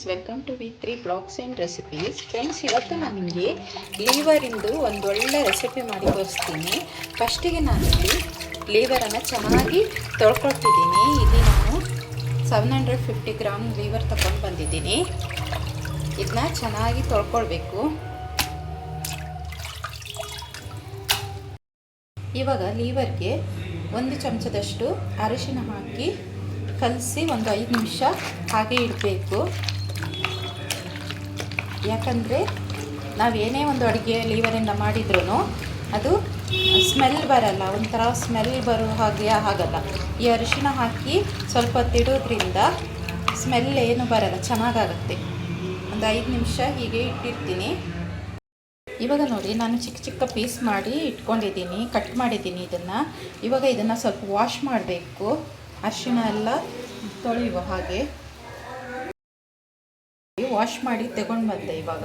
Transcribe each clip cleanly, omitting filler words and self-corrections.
Welcome to ವಿ3 blogs and recipes. Friends, ಇವತ್ತು ನಾನು ನಿಮಗೆ ಲೀವರಿಂದು ಒಂದು ಒಳ್ಳೆ ರೆಸಿಪಿ ಮಾಡಿ ತೋರಿಸ್ತೀನಿ. ಫಸ್ಟಿಗೆ ನಾನಿಲ್ಲಿ ಲೀವರನ್ನು ಚೆನ್ನಾಗಿ ತೊಳ್ಕೊಳ್ತಿದ್ದೀನಿ. ಇಲ್ಲಿ ನಾನು 750 ಗ್ರಾಮ್ ಲೀವರ್ ತಗೊಂಡು ಬಂದಿದ್ದೀನಿ. ಇದನ್ನ ಚೆನ್ನಾಗಿ ತೊಳ್ಕೊಳ್ಬೇಕು. ಇವಾಗ ಲೀವರ್ಗೆ 1 ಚಮಚದಷ್ಟು ಅರಿಶಿನ ಹಾಕಿ ಕಲಸಿ ಒಂದು 5 ನಿಮಿಷ ಹಾಗೆ ಇಡಬೇಕು. ಯಾಕಂದರೆ ನಾವೇನೇ ಒಂದು ಅಡುಗೆ ಲೀವರಿಂದ ಮಾಡಿದ್ರೂ ಅದು ಸ್ಮೆಲ್ ಬರಲ್ಲ, ಒಂಥರ ಸ್ಮೆಲ್ ಬರೋ ಹಾಗೆ ಆಗಲ್ಲ. ಈ ಅರಿಶಿನ ಹಾಕಿ ಸ್ವಲ್ಪ ಹೊತ್ತಿಡೋದ್ರಿಂದ ಸ್ಮೆಲ್ ಏನು ಬರಲ್ಲ, ಚೆನ್ನಾಗಾಗುತ್ತೆ. ಒಂದು 5 ನಿಮಿಷ ಹೀಗೆ ಇಟ್ಟಿರ್ತೀನಿ. ಇವಾಗ ನೋಡಿ, ನಾನು ಚಿಕ್ಕ ಚಿಕ್ಕ ಪೀಸ್ ಮಾಡಿ ಇಟ್ಕೊಂಡಿದ್ದೀನಿ, ಕಟ್ ಮಾಡಿದ್ದೀನಿ ಇದನ್ನು. ಇವಾಗ ಇದನ್ನು ಸ್ವಲ್ಪ ವಾಶ್ ಮಾಡಬೇಕು. ಅರಿಶಿನ ಎಲ್ಲ ತೊಳೆಯುವ ಹಾಗೆ ವಾಶ್ ಮಾಡಿ ತಗೊಂಡು ಬಂದೆ. ಇವಾಗ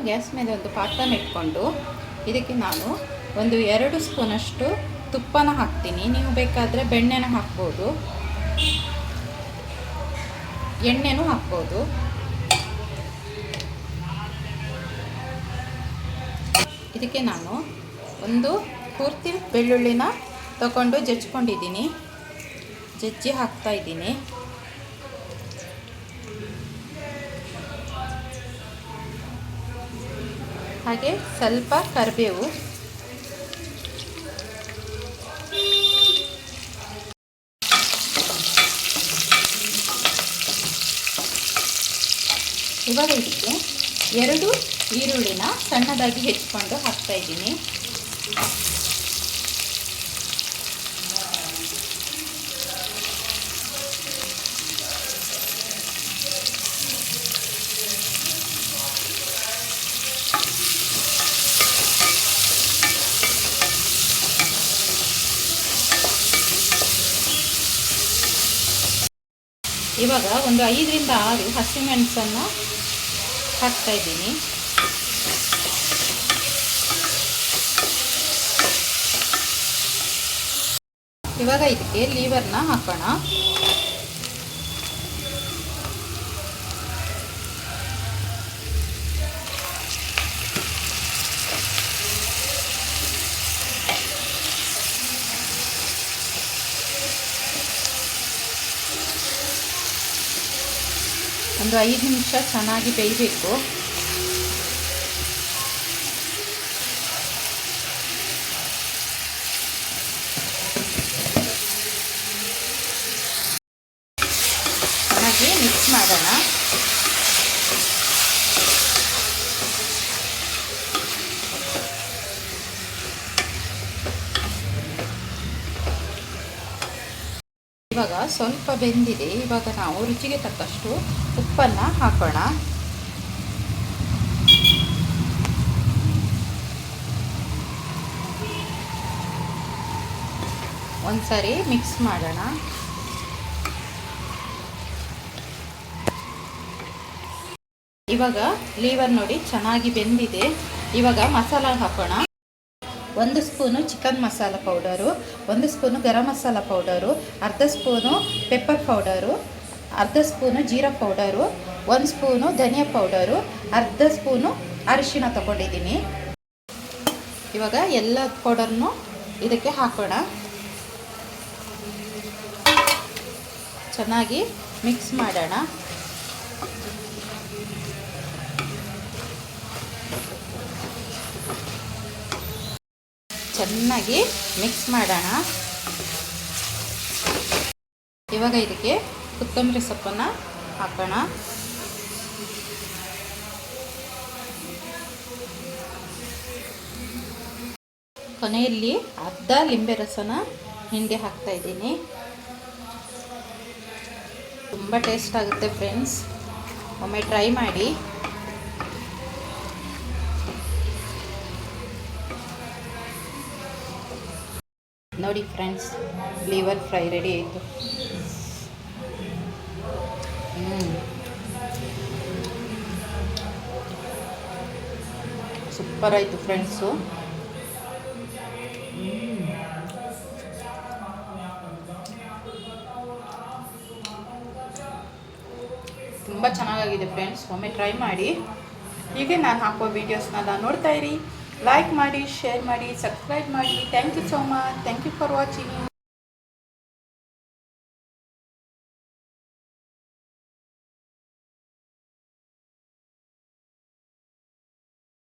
ಗ್ಯಾಸ್ ಮೇಲೆ ಒಂದು ಪಾತ್ರೆನ ಇಟ್ಕೊಂಡು ಇದಕ್ಕೆ ನಾನು ಒಂದು 2 ಸ್ಪೂನಷ್ಟು ತುಪ್ಪನ ಹಾಕ್ತೀನಿ. ನೀವು ಬೇಕಾದರೆ ಬೆಣ್ಣೆನ ಹಾಕ್ಬೋದು, ಎಣ್ಣೆನೂ ಹಾಕ್ಬೋದು. ಇದಕ್ಕೆ ನಾನು ಒಂದು ಪೂರ್ತಿ ಬೆಳ್ಳುಳ್ಳಿನ ತಗೊಂಡು ಜಜ್ಜಿಕೊಂಡಿದ್ದೀನಿ, ಜಜ್ಜಿ ಹಾಕ್ತಾ ಇದ್ದೀನಿ. ಹಾಗೆ ಸ್ವಲ್ಪ ಕರಿಬೇವು, ಇವಾಗ ಇದಕ್ಕೆ 2 ಈರುಳ್ಳಿನ ಸಣ್ಣದಾಗಿ ಹೆಚ್ಚಿಕೊಂಡು ಹಾಕ್ತಾ ಇದ್ದೀನಿ. ಇವಾಗ ಒಂದು 5 ರಿಂದ 6 ಹಸಿಮೆಣಸನ್ನು ಹಾಕ್ತಾ ಇದ್ದೀನಿ. ಇವಾಗ ಇದಕ್ಕೆ ಲೀವರ್ನ ಹಾಕೋಣ. ಒಂದು 5 ನಿಮಿಷ ಚೆನ್ನಾಗಿ ಬೇಯಬೇಕು. ಚೆನ್ನಾಗಿ ಮಿಕ್ಸ್ ಮಾಡೋಣ. ಇವಾಗ ಸ್ವಲ್ಪ ಬೆಂದಿದೆ. ಇವಾಗ ನಾವು ರುಚಿಗೆ ತಕ್ಕಷ್ಟು ಉಪ್ಪನ್ನು ಹಾಕೋಣ. ಒಂದ್ಸರಿ ಮಿಕ್ಸ್ ಮಾಡೋಣ. ಇವಾಗ ಲೀವರ್ ನೋಡಿ ಚೆನ್ನಾಗಿ ಬೆಂದಿದೆ. ಇವಾಗ ಮಸಾಲ ಹಾಕೋಣ. 1 spoon chicken masala powder, 1 spoon garam masala powder, ಅರ್ಧ ಸ್ಪೂನು ಪೆಪ್ಪರ್ ಪೌಡರು, ಅರ್ಧ ಸ್ಪೂನು ಜೀರಾ ಪೌಡರು, 1 ಸ್ಪೂನು ಧನಿಯಾ ಪೌಡರು, ಅರ್ಧ ಸ್ಪೂನು ಅರಿಶಿನ ತಗೊಂಡಿದ್ದೀನಿ. ಇವಾಗ ಎಲ್ಲ ಪೌಡರ್ನು ಇದಕ್ಕೆ ಹಾಕೋಣ. ಚೆನ್ನಾಗಿ ಮಿಕ್ಸ್ ಮಾಡೋಣ. ಚೆನ್ನಾಗಿ ಮಿಕ್ಸ್ ಮಾಡೋಣ. ಇವಾಗ ಇದಕ್ಕೆ ಕೊತ್ತಂಬರಿ ಸೊಪ್ಪನ್ನು ಹಾಕೋಣ. ಕೊನೆಯಲ್ಲಿ ಅರ್ಧ ಲಿಂಬೆ ರಸನ ಹಿಂಡಿ ಹಾಕ್ತಾ ಇದ್ದೀನಿ. ತುಂಬ ಟೇಸ್ಟ್ ಆಗುತ್ತೆ ಫ್ರೆಂಡ್ಸ್, ಒಮ್ಮೆ ಟ್ರೈ ಮಾಡಿ. ನೋಡಿ ಫ್ರೆಂಡ್ಸ್, ಲಿವರ್ ಫ್ರೈ ರೆಡಿ ಆಯಿತು. ಸೂಪರ್ ಆಯಿತು ಫ್ರೆಂಡ್ಸು. ತುಂಬ ಚೆನ್ನಾಗಾಗಿದೆ ಫ್ರೆಂಡ್ಸ್, ಒಮ್ಮೆ ಟ್ರೈ ಮಾಡಿ. ಹೀಗೆ ನಾನು ಹಾಕೋ ವೀಡಿಯೋಸ್ನೆಲ್ಲ ನೋಡ್ತಾ ಇರಿ, ಲೈಕ್ ಮಾಡಿ, ಶೇರ್ ಮಾಡಿ, ಸಬ್ಸ್ಕ್ರೈಬ್ ಮಾಡಿ. Thank you so much. Thank you for watching.